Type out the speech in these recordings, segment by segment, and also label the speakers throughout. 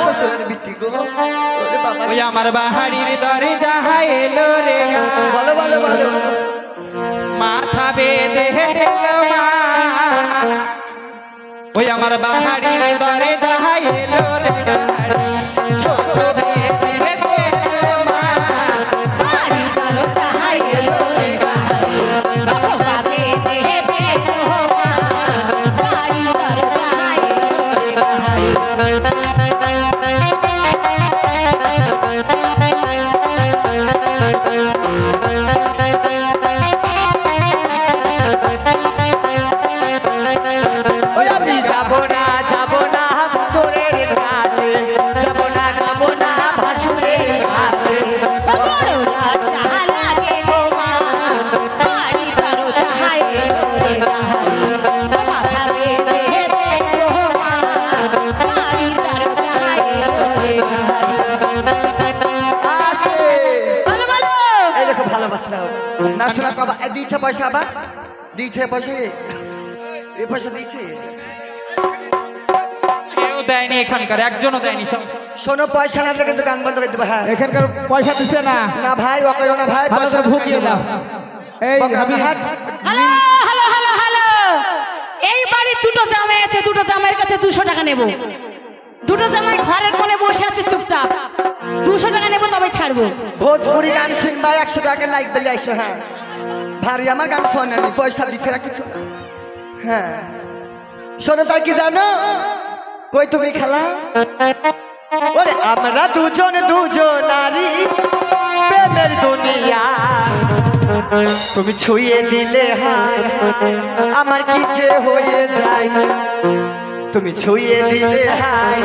Speaker 1: শ্বশুরের বিটি গো
Speaker 2: ওই আমার বাহারির দরে যাহা এলো রে
Speaker 1: বলো বলো বলো
Speaker 2: মাথা বেঁধে দিল মা ওই আমার বাহারির দরে যাহা এলো রে
Speaker 1: না শোনা বাবা দিয়েছে পয়সা আবার দিয়েছে পয়সা এই পয়সা দিয়েছে
Speaker 2: কেউ দেয়নি এখানকার একজনও দেয়নি
Speaker 1: শোনো পয়সা না দিলে কিন্তু গান বন্ধ করে দেবো হ্যাঁ
Speaker 2: এখানকার পয়সা দিচ্ছে না
Speaker 1: না ভাই ওকে না ভাই পয়সা
Speaker 2: ঢুকিয়ে দাও এই
Speaker 3: হ্যালো হ্যালো হ্যালো হ্যালো এই বাড়ি দুটো জামাই আছে দুটো জামাইয়ের কাছে 200 টাকা নেব দুটো জামাই ঘরের কোণে বসে আছে চুপচাপ 200 টাকা নেব তবে ছাড়বো
Speaker 1: ভোজপুরি গান শুনবা 100 টাকা লাইক দিলে আইসো হ্যাঁ ভারী আমার গান শোনেনি পয়সা দিচ্ছে না কিছু হ্যাঁ শোনো তাই কি জানো কই তুমি খেলা ওরে আমরা দুজন নারী প্রেমের দুনিয়া তুমি ছুঁয়ে দিলে হায় আমার কি যে হয়ে যায় তুমি ছুঁয়ে দিলে হায়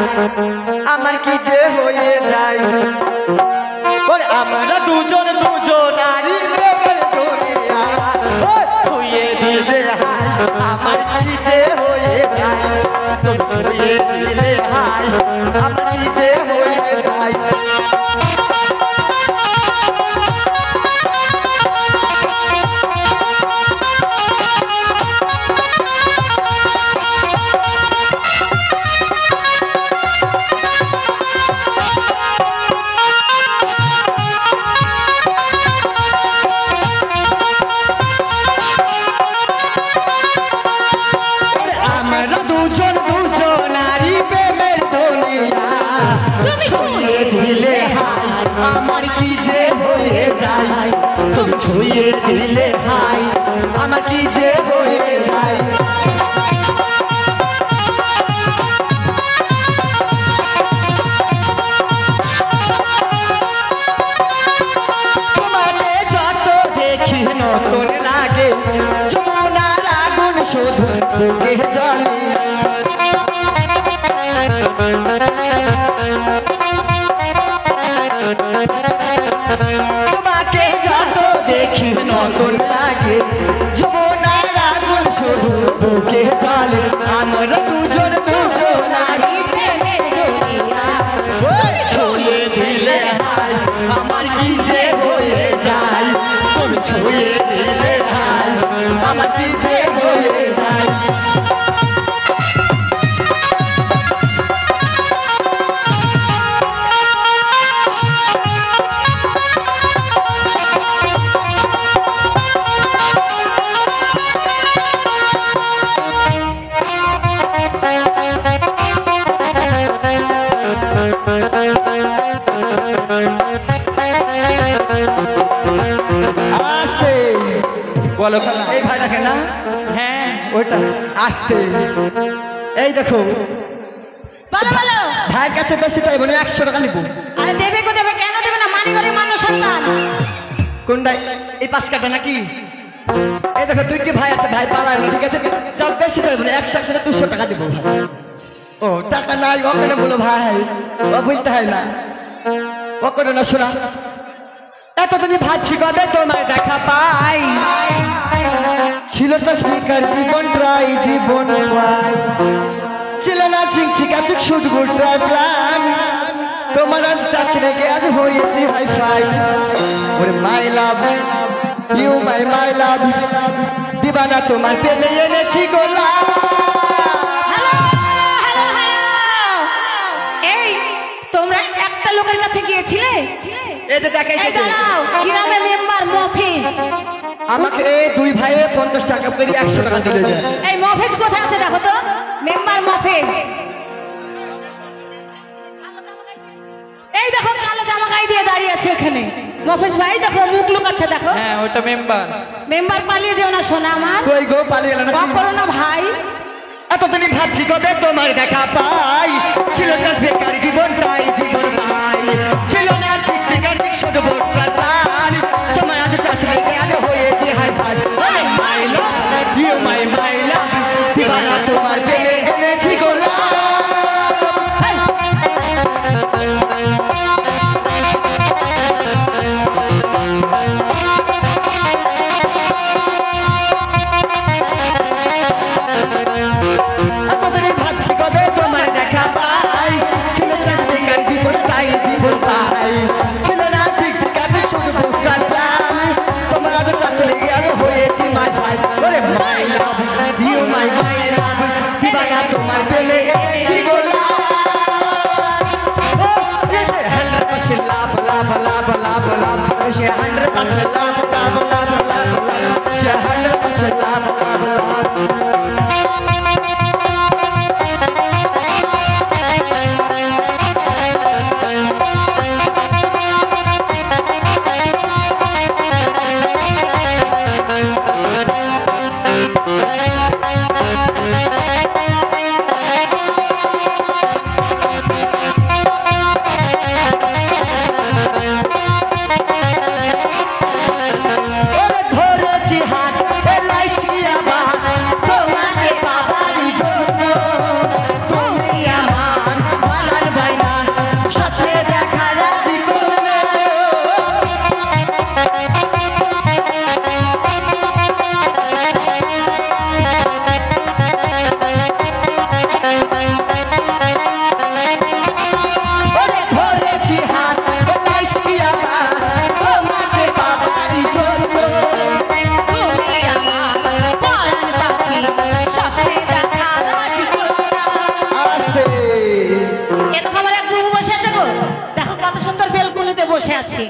Speaker 1: আমার কি যে হয়ে যায় ওরে আমরা দুজন নারী প্রেমের দুনিয়া ছুঁয়ে দিলে হায় আমার কি যে হয়ে যায় তুমি ছুঁয়ে দিলে হায় আমার কি যে হয়ে যায় ছুঁয়ে দিলে হাই আমার কি যে হয়ে যায় তোমাকে যত দেখি নতুন লাগে যমুনার আগুন শুধু বুকে জ্বলে তোমাকে যত দেখি নতুন লাগে যমুনার আগুন শুধু বুকে জ্বলে আমরা দুজন নারী প্রেমের দুনিয়া ছুঁয়ে দিলে হায় আমার কি যে হয়ে যায় তুমি ছুঁয়ে দিলে হায় আমার কি যে হয়ে যায়
Speaker 2: বলো খালা
Speaker 1: এই ভাই দেখে না
Speaker 2: হ্যাঁ
Speaker 1: ওইটা আসতে এই দেখো
Speaker 3: বলো বলো
Speaker 1: ভাইয়ের কাছে বেশি চাইবো না 100 টাকা নিবো
Speaker 3: আরে দেবে কো দেবে কেন দেবে না মানি করে মানুষ সন্তান
Speaker 1: কোনটা এই 5 কাটা নাকি এই দেখো তুই কি ভাই আছে ভাই পালায় না ঠিক আছে যাও বেশি চাইবো না 100 সাথে 200 টাকা দিব ভাই ও টাকা নাই ওখানে বলো ভাই ও বলতে হয় না ও করে না শোনা এতদিন ভাবছি কবে তোমায় দেখা পাই ছিল তো স্পিকার জীবন ট্রাই জীবন পাই ছিল না চিংচিকা চুক শুট গুড ট্রাই প্ল্যান তোমার আজ টাচ রেখে আজ হয়েছি হাই ফাই ওরে মাই লাভ ইউ মাই লাভ দিবানা তোমার প্রেমে এনেছি গোলাপ
Speaker 3: হ্যালো হ্যালো হ্যালো এই দিয়েছিলে?
Speaker 1: এই যে দেখাই
Speaker 3: এই দাঁড়াও, গ্রামে মেম্বার মফিজ।
Speaker 1: আমাকে এই দুই ভাইয়ে 50 টাকা করে 100 টাকা দিলে যায়।
Speaker 3: এই মফিজ কোথায় আছে দেখো তো, মেম্বার মফিজ। এই দেখো কালো জামা গায়ে দিয়ে দাঁড়িয়ে আছে এখানে। মফিজ ভাই দেখো মুখ লুকাচ্ছে দেখো।
Speaker 2: হ্যাঁ ওটা মেম্বার।
Speaker 3: মেম্বার পালিয়ে যেও না সোনা আমার।
Speaker 1: কই গো পালিয়ে গেল না?
Speaker 3: বাপ করো না ভাই।
Speaker 1: এতদিনই ভাবছি কবে তোমার দেখা পাই, ছিল চাষ বেকারি জীবনটাই জীবন পাই, ছিল না শিক্ষিকার ছোট ভোটার প্রাণ, তোমার আজ চাচলে আজ হয়েছে হাই ভাই। ওরে মাইলা ইউ মাই মাইলা, দিবানা তোমার প্রেমে এনেছি গোলাপ। এতদিনই ভাবছি কবে তোমার দেখা পাই, ছিল চাষ বেকারি জীবনটাই জীবন পাই, ছিল না শিক্ষিকার ছোট ভোটার প্রাণ, তোমার আজ চাচলে আজ হয়েছে মাই ভাই। ওরে মাইলা ইউ মাই মাইলা, দিবানা তোমার প্রেমে এনেছি গোলাপ। ও yes 100% লাভ লাভ লাভ লাভ লাভ, সে 100% লাভ লাভ লাভ লাভ লাভ, সে 100% লাভ লাভ লাভ। ওরে ধরেছি হাত এলাইছি আবার তোমাকে পাবারই জন্য, তুমি আমার মালার বাইনা সাথে দেখা রাজি করলে। ওরে ধরেছি হাত এলাইছি আবার তোমাকে পাবারই জন্য,
Speaker 3: তুমি আমার পরাণ পাখি, স্বপ্নে দেখা রাজি কন্যা।
Speaker 1: আস্তে
Speaker 3: এ দেখো আমার এক বুবু বসে আছে গো, দেখো কত সুন্দর বেলকুনিতে বসে আছে।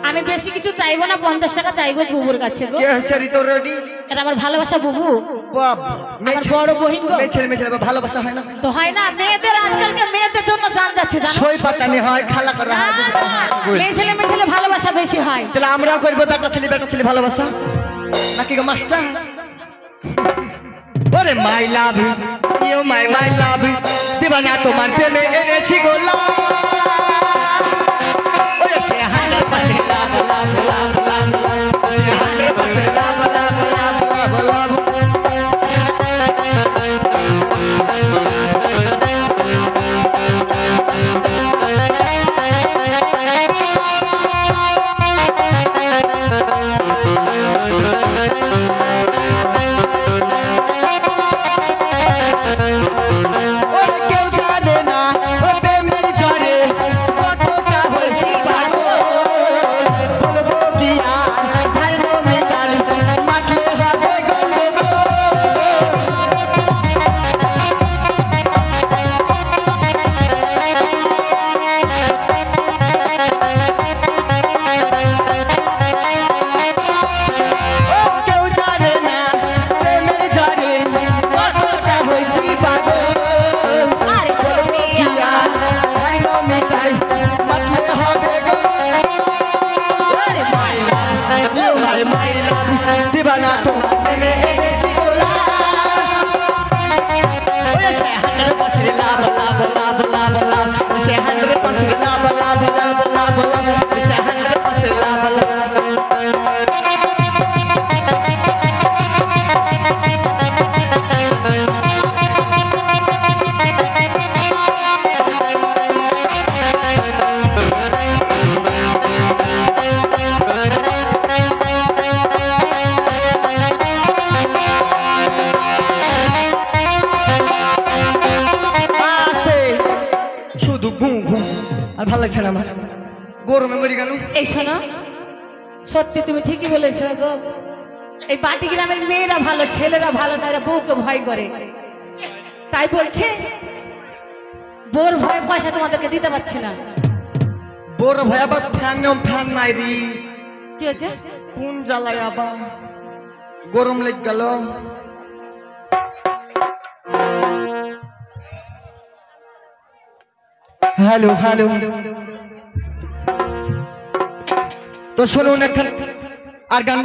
Speaker 3: আমি বেশি কিছু চাইবো না, 50 টাকা চাইবো বুবুর কাছে গো।
Speaker 1: কে হচ্ছে রিতো রেডি?
Speaker 3: এটা আমার ভালোবাসা বুবু,
Speaker 1: বাপ
Speaker 3: আমার বড় বহিন গো।
Speaker 1: মেছেলে মেছেলে ভালোবাসা হয় না,
Speaker 3: তো হয় না, মেয়েদের আজকালকার মেয়েদের জন্য জান যাচ্ছে জানো।
Speaker 1: সই পাতানি হয়, খালা করা
Speaker 3: না,
Speaker 1: হয়।
Speaker 3: না, মেয়ে ছেলে মেয়ে ছেলে ভালোবাসা বেশি হয়।
Speaker 1: তাহলে আমরাও করবো বেটা ছেলে ভালোবাসা নাকি গো মাস্টার? ওরে মাই লাভ ইউ মাই মাই লাভ, দিবানা তোমার প্রেমে এনেছি গোলাপ। ওরে সে 100% লাভ লাভ লাভ লাভ লাভ, সে 100% লাভ লাভ লাভ লাভ লাভ। ওরে কেউ জানে না ও প্রেমের ঝড়ে কতটা হয়েছি পাগল, বলবো কি আর থার্মোমিটার মাখলে হবে গন্ডগোল। ও কেউ জানে না প্রেমের ঝড়ে কতটা হয়েছি পাগল,
Speaker 3: আরে তুমি আমার
Speaker 1: থার্মোমিটার মাখলে হবে
Speaker 3: আরে মাইলা,
Speaker 1: দিবানা তোমার প্রেমে এনেছি গোলাপ। ওরে সে 100% লাভ লাভ লাভ লাভ লাভ, সে 100% লাভ লাভ লাভ লাভ লাভ, সে 100% লাভ লাভ। আস্তে শুধু ঘুম ঘুম আর ভালো লাগছে না আমার, গরমে মরি গেল।
Speaker 3: এই শোনো, সত্যি তুমি ঠিকই বলেছো গো। এই পাটি গ্রামের মেয়েরা ভালো, ছেলেরা ভালো, তারা বউকে ভয় করে। তাই বলছে বোর ভয় পয়সা তোমাদেরকে দিতে পারছি না।
Speaker 1: বড় ভাই আবার ফ্যান নাই রি
Speaker 3: কি হয়েছে?
Speaker 1: কোন জ্বালায় আবার গরম লেগ গেল। হ্যালো হ্যালো, তো শুনুন এখন আর গান